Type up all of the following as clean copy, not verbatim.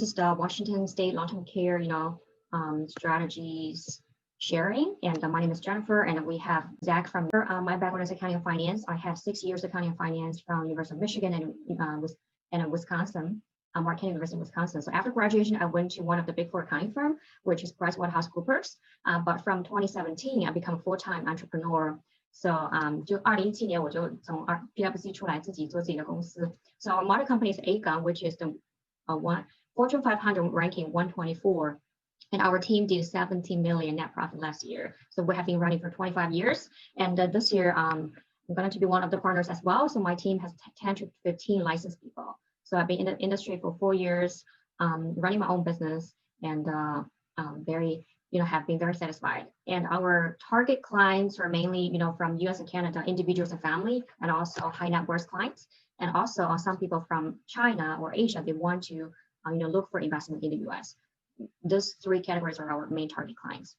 this is the Washington State Long-Term Care, strategies sharing. And my name is Jennifer, and we have Zach from my background is accounting and finance. I have 6 years accounting and finance from University of Michigan and Wisconsin. Marquette University of Wisconsin. So after graduation, I went to one of the big 4 accounting firm, which is PricewaterhouseCoopers. But from 2017, I become a full-time entrepreneur. So 就2017年我就从PwC 出来自己做自己的公司。So our mother company is AGUN, which is the Fortune 500 ranking 124. And our team did 17 million net profit last year. So we have been running for 25 years. And this year, I'm going to be one of the partners as well. So my team has 10 to 15 licensed people. So I've been in the industry for 4 years, running my own business, and have been very satisfied. And our target clients are mainly, from US and Canada, individuals and family, and also high net worth clients. And also some people from China or Asia, they want to, look for investment in the US. Those 3 categories are our main target clients.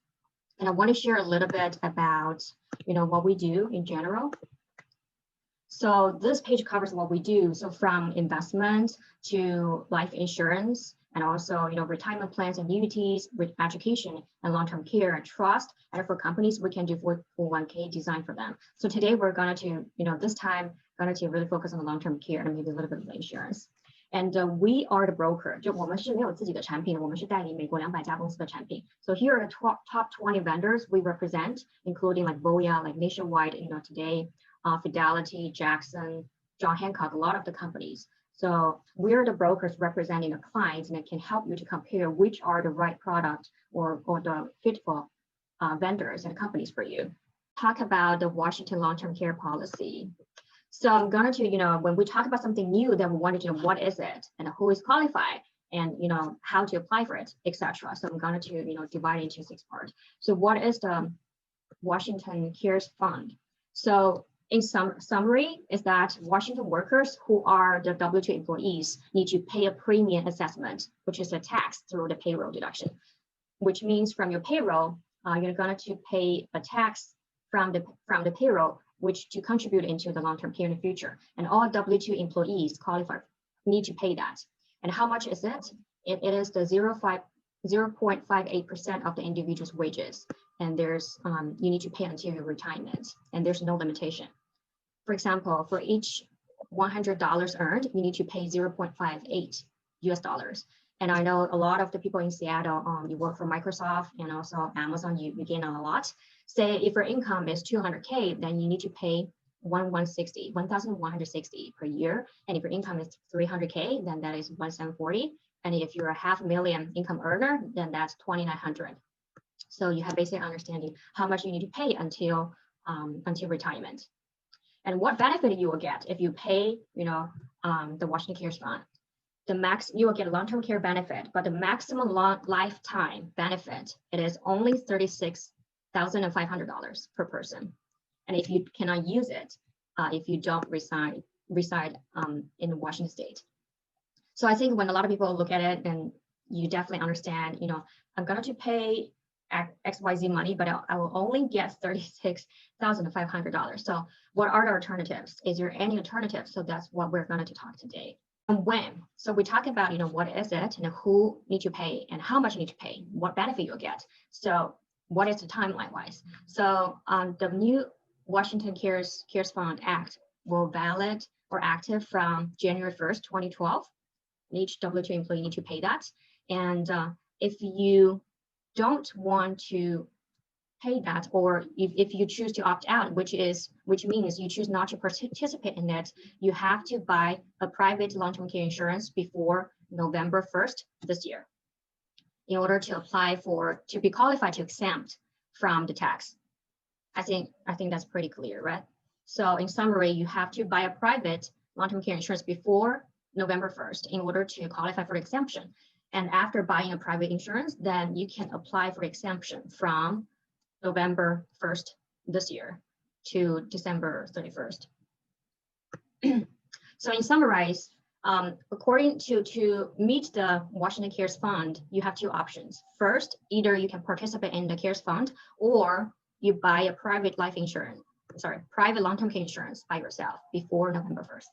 And I want to share a little bit about, what we do in general. So this page covers what we do. So from investment to life insurance, and also, retirement plans, annuities, with education and long-term care and trust. And for companies, we can do 401k design for them. So today we're going to, this time, going to really focus on the long-term care and maybe a little bit of the insurance. And we are the broker. 就我们是没有自己的产品，我们是代理美国200家公司的产品。So here are the top 20 vendors we represent, including like Voya, like Nationwide, today, Fidelity, Jackson, John Hancock, a lot of the companies. So we're the brokers representing the clients, and it can help you to compare which are the right product or the fitful vendors and companies for you. Talk about the Washington long-term care policy. So I'm going to, when we talk about something new, then we want to know what is it and who is qualified and, how to apply for it, etc. So I'm going to, divide it into 6 parts. So what is the Washington Cares Fund? So in summary is that Washington workers who are the W-2 employees need to pay a premium assessment, which is a tax through the payroll deduction, which means from your payroll, you're going to pay a tax from the payroll, which to contribute into the long-term care in the future. And all W-2 employees qualify need to pay that. And how much is it? It is the 0.58% of the individual's wages. And there's you need to pay until your retirement, and there's no limitation. For example, for each $100 earned, you need to pay 0.58 US dollars. And I know a lot of the people in Seattle, you work for Microsoft and also Amazon, you gain a lot. Say if your income is 200K, then you need to pay 1,160 per year. And if your income is 300K, then that is 1,740. And if you're a $500,000 income earner, then that's 2,900. So you have basic understanding how much you need to pay until retirement. And what benefit you will get if you pay, the Washington Cares Fund. You will get a long-term care benefit, but the maximum lifetime benefit, it is only $36,500 per person. And if you cannot use it, if you don't reside in Washington State. So I think when a lot of people look at it, and you definitely understand, I'm going to pay XYZ money, but I will only get $36,500. So what are the alternatives? Is there any alternative? So that's what we're going to talk today. And when? So we talk about, what is it and who need to pay and how much you need to pay, what benefit you'll get. So what is the timeline wise? So the new Washington Cares Fund Act will valid or active from January 1st, 2012. Each W-2 employee need to pay that. And if you don't want to pay that, or if you choose to opt out, which means you choose not to participate in it, you have to buy a private long-term care insurance before November 1st this year in order to apply to be qualified to exempt from the tax. I think that's pretty clear, right? So in summary, you have to buy a private long-term care insurance before November 1st in order to qualify for the exemption. And after buying a private insurance, then you can apply for exemption from November 1st this year to December 31st. So in summarize, according to meet the Washington Cares Fund, you have 2 options. First, either you can participate in the Cares Fund, or you buy a private private long-term care insurance by yourself before November 1st.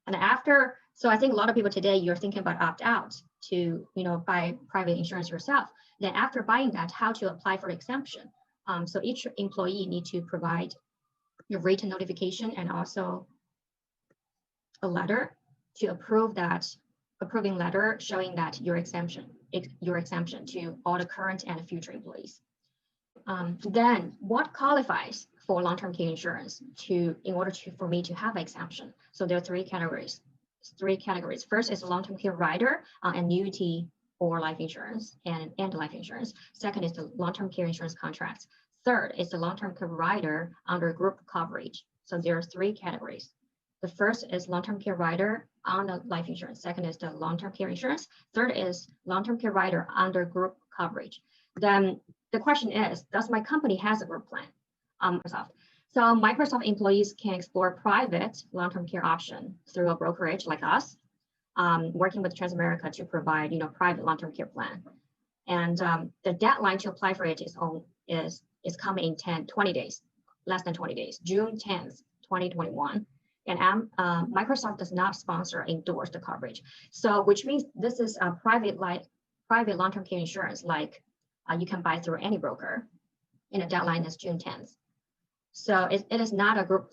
And after, so I think a lot of people today, you're thinking about opt out. to buy private insurance yourself. Then after buying that, how to apply for the exemption. So each employee need to provide your written notification and also a letter to approving letter showing that your exemption to all the current and future employees. Then what qualifies for long-term care insurance in order for me to have exemption? So there are three categories. First is long-term care rider, annuity or life insurance and life insurance. Second is the long-term care insurance contracts. Third is the long-term care rider under group coverage. So there are three categories. The first is long-term care rider on the life insurance. Second is the long-term care insurance. Third is long-term care rider under group coverage. Then the question is, does my company has a group plan? Microsoft. So Microsoft employees can explore private long-term care option through a brokerage like us, working with Transamerica to provide private long-term care plan. And the deadline to apply for it is coming in 20 days, less than 20 days, June 10th, 2021. And Microsoft does not sponsor or endorse the coverage. So which means this is a private long-term care insurance, like you can buy through any broker, and the deadline is June 10th. So it is not a group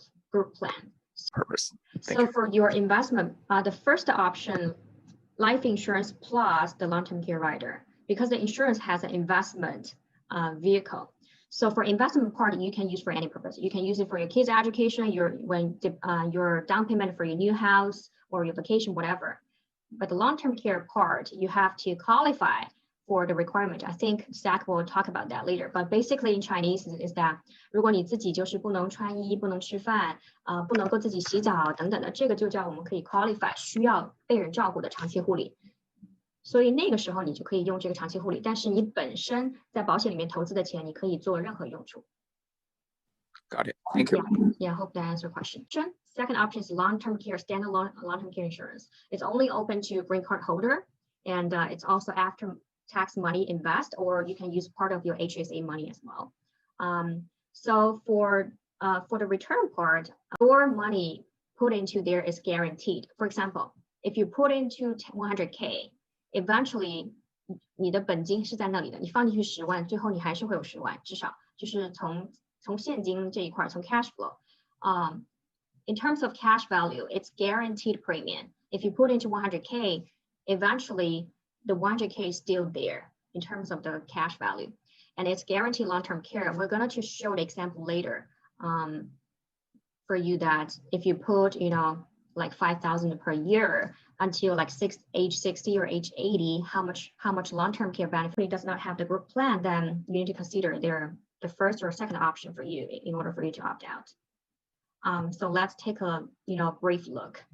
plan. Purpose. So for your investment, the first option, life insurance plus the long-term care rider, because the insurance has an investment vehicle. So for investment part, you can use for any purpose. You can use it for your kids' education, your down payment for your new house or your vacation, whatever. But the long-term care part, you have to qualify for the requirement. I think Zach will talk about that later. But basically in Chinese is that 如果你自己就是不能穿衣、不能吃饭、不能够自己洗澡等等的，这个就叫我们可以 qualify 需要被人照顾的长期护理。所以那个时候你就可以用这个长期护理，但是你本身在保险里面投资的钱，你可以做任何用处。Got it. Thank you. Yeah, hope that answers your question. Second option is long-term care, standalone long-term care insurance. It's only open to green card holder, and it's also after tax money invest, or you can use part of your HSA money as well. So for the return part, your money put into there is guaranteed. For example, if you put into 100K, eventually 你的本金是在那里的，你放进去10万，最后你还是会有10万，至少就是从现金这一块，从 cash flow. In terms of cash value, it's guaranteed premium. If you put into 100K, eventually the 100K is still there in terms of the cash value, and it's guaranteed long-term care. We're going to show the example later for you that if you put, like 5,000 per year until like age 60 or age 80, how much long-term care benefit does not have the group plan, then you need to consider the first or second option for you in order for you to opt out. So let's take a brief look.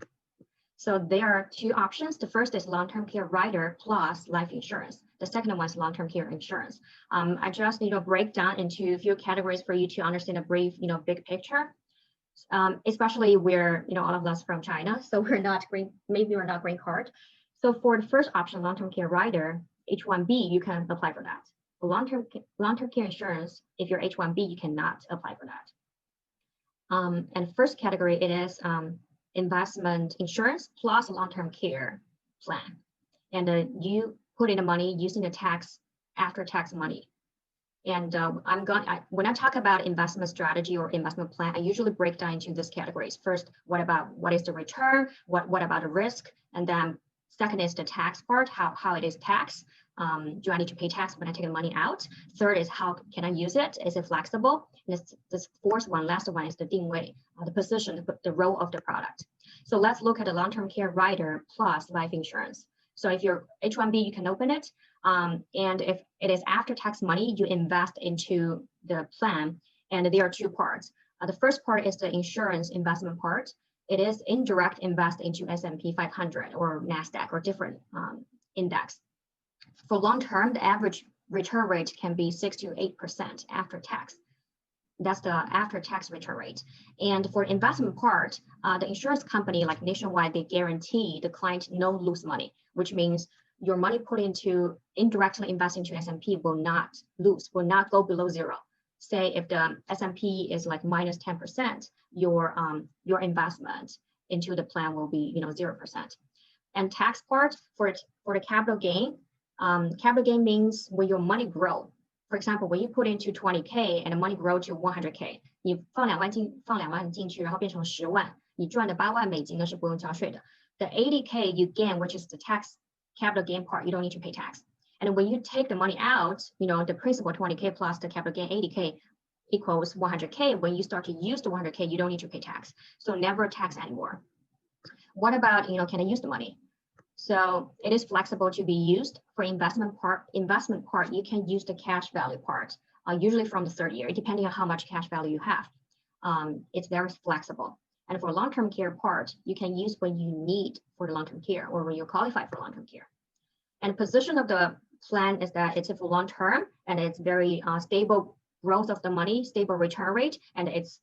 So there are two options. The first is long-term care rider plus life insurance. The second one is long-term care insurance. I just need to break down into a few categories for you to understand a brief, big picture. Especially we're, all of us from China, so maybe we're not green card. So for the first option, long-term care rider, H1B, you can apply for that. For long-term care insurance, if you're H1B, you cannot apply for that. And first category, it is investment insurance plus long-term care plan. And you put in the money using the after tax money. And when I talk about investment strategy or investment plan, I usually break down into these categories. First, what is the return? What about the risk? And then second is the tax part, how it is taxed. Do I need to pay tax when I take the money out? Third is how can I use it? Is it flexible? And this fourth one, last one is the 定位, the position, the role of the product. So let's look at the long-term care rider plus life insurance. So if you're H1B, you can open it. And if it is after tax money, you invest into the plan. And there are two parts. The first part is the insurance investment part. It is indirect invest into S&P 500 or NASDAQ or different index. For long term, the average return rate can be 6 to 8% after tax. That's the after tax return rate. And for investment part, the insurance company like Nationwide, they guarantee the client no lose money, which means your money put into indirectly invest into S&P will not lose, will not go below zero. Say if the S&P is like minus 10%, your investment into the plan will be 0%. And tax part for the capital gain, capital gain means when your money grow. For example, when you put into 20K and the money grow to 100K, 你放2万进去，然后变成10万，你赚的8万美金呢是不用交税的。The 80K you gain, which is the tax capital gain part, you don't need to pay tax. And when you take the money out, the principal 20K plus the capital gain 80K equals 100K. When you start to use the 100K, you don't need to pay tax. So never tax anymore. What about, can I use the money? So it is flexible to be used. For investment part, you can use the cash value part, usually from the third year, depending on how much cash value you have. It's very flexible. And for long-term care part, you can use when you need for the long-term care or when you qualify for long-term care. And the position of the plan is that it's for long-term and it's very stable growth of the money, stable return rate, and it's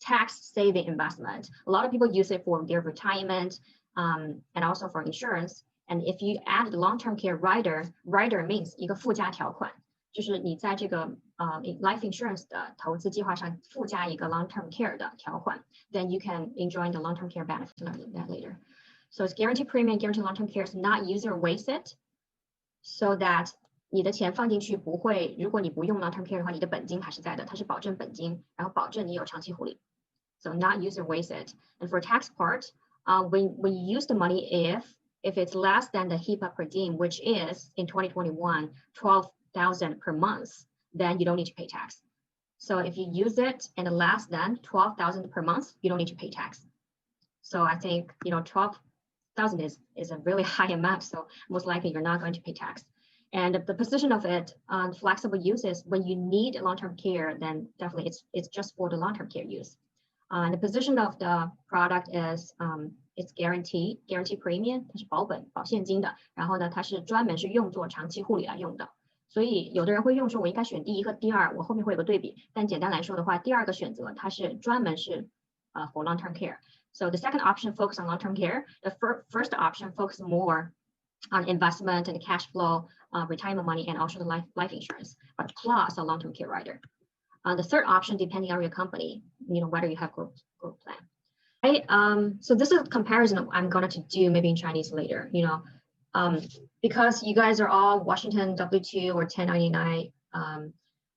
tax-saving investment. A lot of people use it for their retirement and also for insurance. And if you add the long-term care rider means 一个附加条款，就是你在这个life insurance 的投资计划上附加一个 long-term care 的条款， then you can enjoy the long-term care benefit that later. So it's guaranteed premium, guaranteed long-term care is not user wasted, so that 你的钱放进去不会，如果你不用 long-term care 的话，你的本金还是在的，它是保证本金，然后保证你有长期护理。So not user wasted. And for tax part, when you use the money, if it's less than the HIPAA per diem, which is in 2021 $12,000 per month, then you don't need to pay tax. So if you use it and less than $12,000 per month, you don't need to pay tax. So I think 12,000 is a really high amount, so most likely you're not going to pay tax. And the position of it on flexible use is when you need long-term care, then definitely it's just for the long-term care use. The position of the product is it's guarantee premium, 它是保本保现金的，然后呢，它是专门是用作长期护理来用的。所以有的人会用说，我应该选第一和第二，我后面会有个对比。但简单来说的话，第二个选择它是专门是for long-term care. So the second option focus on long-term care. The first option focus more on investment and cash flow, retirement money, and also the life insurance, but plus a long-term care rider. The third option, depending on your company, whether you have group plan. So this is a comparison I'm going to do maybe in Chinese later, because you guys are all Washington W-2 or 1099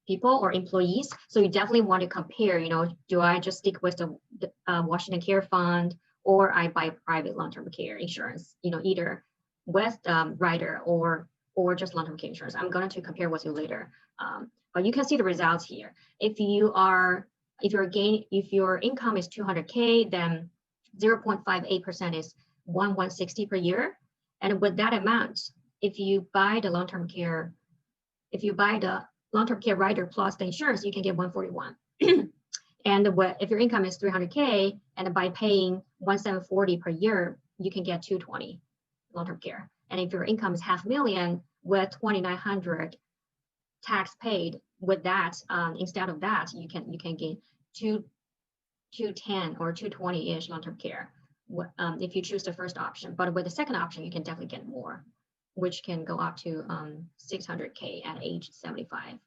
people or employees. So you definitely want to compare, do I just stick with the Washington Care Fund or I buy private long-term care insurance, either with rider or just long-term care insurance. I'm going to compare with you later. But you can see the results here. If your income is 200K, then 0.58% is 160 per year. And with that amount, if you buy the long-term care rider plus the insurance, you can get 141. And if your income is 300K, and by paying 1,740 per year, you can get 220 long-term care. And if your income is $500,000 with 2,900 tax paid, with that, instead of that, you can get 210 or 220-ish long-term care if you choose the first option. But with the second option, you can definitely get more, which can go up to 600K at age 75,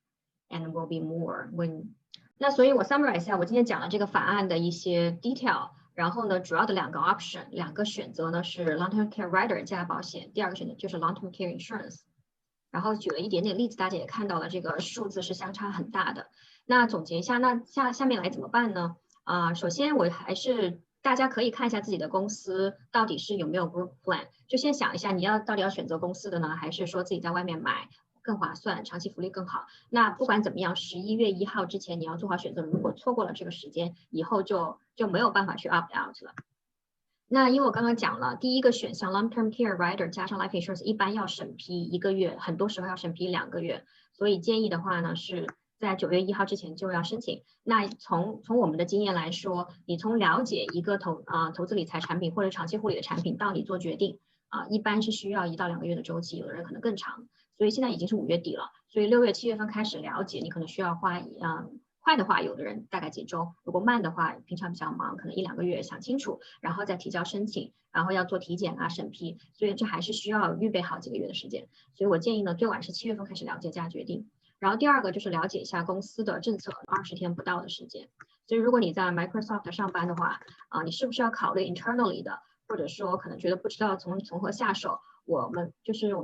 and will be more when. 那所以我 summarize 一下我今天讲的这个法案的一些 detail。然后呢，主要的两个选择呢是 long-term care rider 加保险，第二个选择就是 long-term care insurance。然后举了一点点例子，大家也看到了这个数字是相差很大的。那总结一下，那下面来怎么办呢？首先我还是大家可以看一下自己的公司到底是有没有 group plan， 就先想一下你到底要选择公司的呢，还是说自己在外面买更划算，长期福利更好。那不管怎么样，11月1号之前你要做好选择，如果错过了这个时间，以后就没有办法去 opt out 了。那因为我刚刚讲了，第一个选项 long-term care rider 加上 life insurance 一般要审批1个月，很多时候要审批2个月，所以建议的话呢是在9月1号之前就要申请。那从我们的经验来说，你从了解一个投资理财产品或者长期护理的产品到你做决定一般是需要1到2个月的周期，有的人可能更长。所以现在已经是5月底了，所以6月7月份开始了解，你可能需要花快的话，有的人大概几周；如果慢的话，平常比较忙，可能1、2个月想清楚，然后再提交申请，然后要做体检审批，所以这还是需要预备好几个月的时间。所以我建议呢，最晚是7月份开始了解加决定。然后第二个就是了解一下公司的政策，20天不到的时间。所以如果你在 Microsoft 上班的话，你是不是要考虑 internally 的或者说可能觉得不知道从何下手，我们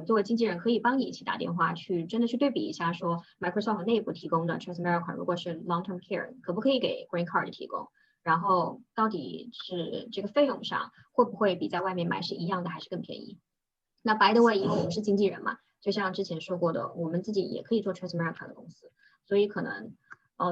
作为经纪人可以帮你一起打电话去真的去对比一下，说 Microsoft 内部提供的 Transamerica 如果是 Long-Term Care 可不可以给 Green Card 提供，然后到底是这个费用上会不会比在外面买是一样的还是更便宜。那 by the way， 因为我们是经纪人嘛，就像之前说过的，我们自己也可以做 Transamerica 的公司，所以可能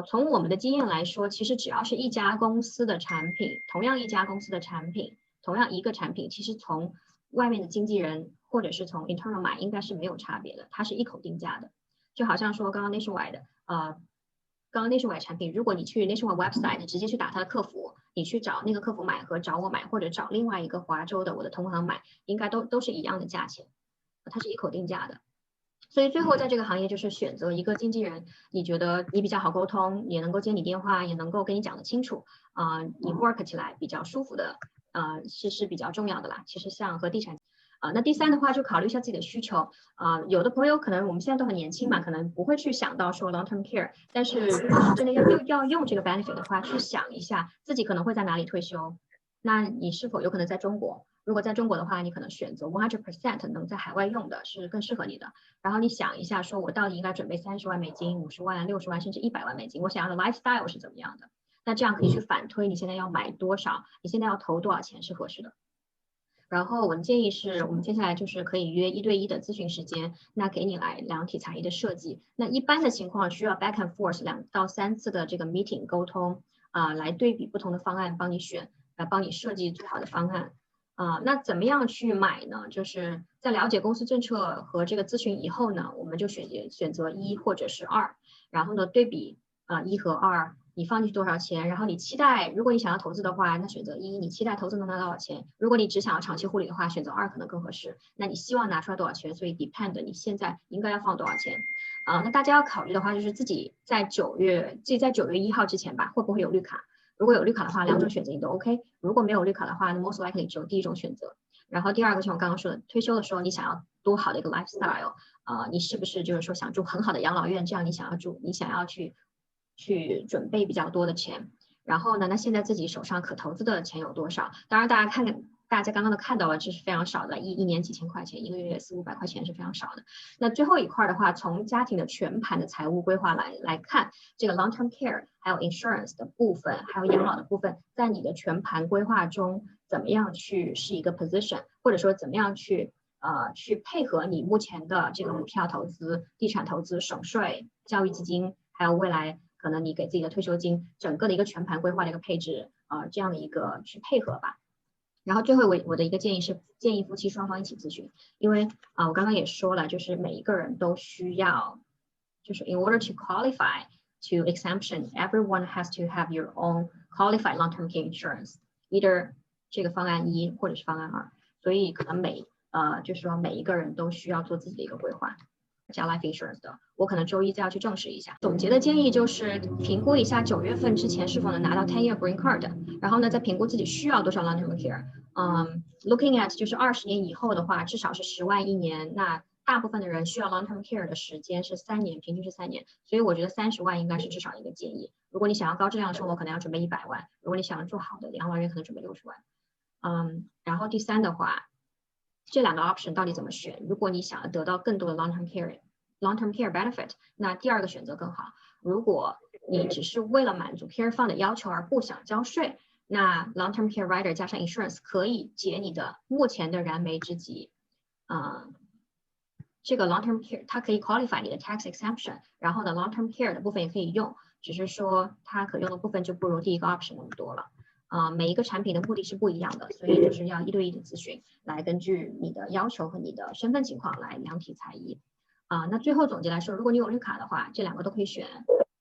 从我们的经验来说，其实只要是一家公司的产品，同样一家公司的产品，同样一个产品，其实从外面的经纪人或者是从 internal 买应该是没有差别的，它是一口定价的。就好像说刚刚 Nationwide 产品，如果你去 Nationwide website 直接去打它的客服，你去找那个客服买和找我买，或者找另外一个华州的我的同行买，应该都是一样的价钱，它是一口定价的。所以最后在这个行业就是选择一个经纪人，你觉得你比较好沟通，也能够接你电话，也能够跟你讲得清楚，你 work 起来比较舒服的，是比较重要的啦。其实像和地产那第三的话就考虑一下自己的需求有的朋友可能我们现在都很年轻嘛，可能不会去想到说 long term care， 但是如果是真的要用这个 benefit 的话，去想一下自己可能会在哪里退休，那你是否有可能在中国？如果在中国的话，你可能选择 100% 能在海外用的是更适合你的。然后你想一下，说我到底应该准备30万美金、50万、60万，甚至100万美金，我想要的 lifestyle 是怎么样的？那这样可以去反推你现在要买多少，你现在要投多少钱是合适的。然后我的建议是我们接下来就是可以约1对1的咨询时间，那给你来量体裁衣的设计。那一般的情况需要 back and forth 2到3次的这个 meeting 沟通来对比不同的方案，帮你选，来帮你设计最好的方案。那怎么样去买呢？就是在了解公司政策和这个咨询以后呢，我们就选择1或者是2，然后呢对比1和2，你放进去多少钱，然后你期待，如果你想要投资的话，那选择1，你期待投资能拿多少钱？如果你只想要长期护理的话，选择2可能更合适。那你希望拿出来多少钱？所以 depend 你现在应该要放多少钱那大家要考虑的话，就是自己在9月1号之前吧，会不会有绿卡？如果有绿卡的话，2种选择你都 OK。如果没有绿卡的话，那 most likely 只有第一种选择。然后第二个像我刚刚说的，退休的时候你想要多好的一个 lifestyle，你是不是就是说想住很好的养老院？这样你想要去准备比较多的钱。然后呢，那现在自己手上可投资的钱有多少？当然大家刚刚都看到了，这是非常少的，一年几千块钱，一个月400-500块钱是非常少的。那最后一块的话，从家庭的全盘的财务规划来看，这个 long-term care 还有 insurance 的部分，还有养老的部分，在你的全盘规划中，怎么样去是一个 position， 或者说怎么样去配合你目前的这个股票投资、地产投资、省税、教育基金，还有未来可能你给自己的退休金，整个的一个全盘规划的一个配置这样的一个去配合吧。然后最后我的一个建议是建议夫妻双方一起咨询，因为我刚刚也说了，就是每一个人都需要，就是 in order to qualify to exemption, everyone has to have your own qualified long-term care insurance, either 这个方案1或者是方案2，所以可能就是说每一个人都需要做自己的一个规划。加 life insurance 的，我可能周一就要去证实一下。总结的建议就是评估一下9月份之前是否能拿到 10-year green card， 然后呢再评估自己需要多少 long-term care。looking at 就是20年以后的话，至少是10万1年。那大部分的人需要 long-term care 的时间是3年，平均是3年，所以我觉得30万应该是至少一个建议。如果你想要高质量的生活，可能要准备100万；如果你想要住好的养老院，可能准备60万。然后第三的话，这2个 option 到底怎么选？如果你想要得到更多的 long-term care benefit， 那第2个选择更好。如果你只是为了满足 care fund 的要求而不想交税，那 long-term care rider 加上 insurance 可以解你的目前的燃眉之急。这个 long-term care 它可以 qualify 你的 tax exemption， 然后呢 long-term care 的部分也可以用，只是说它可用的部分就不如第1个 option 那么多了。每一个产品的目的是不一样的，所以就是要1对1的咨询，来根据你的要求和你的身份情况来量体裁衣。那最后总结来说，如果你有绿卡的话，这2个都可以选，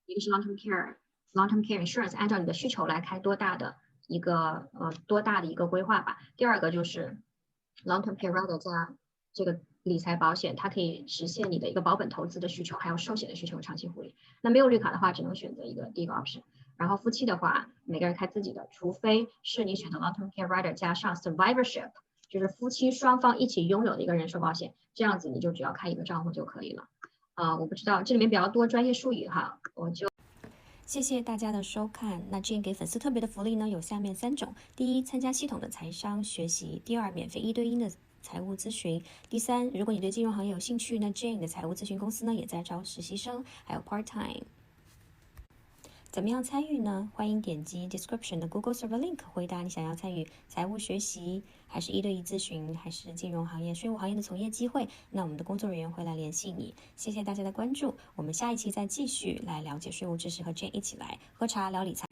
一个是 long-term care insurance， 按照你的需求来开多大的一个规划吧。第2个就是 long-term care rider 加这个理财保险，它可以实现你的一个保本投资的需求，还有寿险的需求和长期护理。那没有绿卡的话，只能选择第1个 option。然后夫妻的话，每个人开自己的，除非是你选择 long-term care rider 加上 survivorship， 就是夫妻双方一起拥有的一个人寿保险，这样子你就只要开1个账户就可以了。我不知道这里面比较多专业术语哈，我就谢谢大家的收看。那 Jen 给粉丝特别的福利呢，有下面3种：第一，参加系统的财商学习；第二，免费1对1的财务咨询；第三，如果你对金融行业有兴趣，那 Jen 的财务咨询公司呢也在招实习生，还有 part time。怎么样参与呢？欢迎点击 description 的 Google Server link 回答你想要参与财务学习，还是1对1咨询，还是金融行业、税务行业的从业机会。那我们的工作人员会来联系你。谢谢大家的关注，我们下一期再继续来了解税务知识，和 Jen 一起来喝茶聊理财。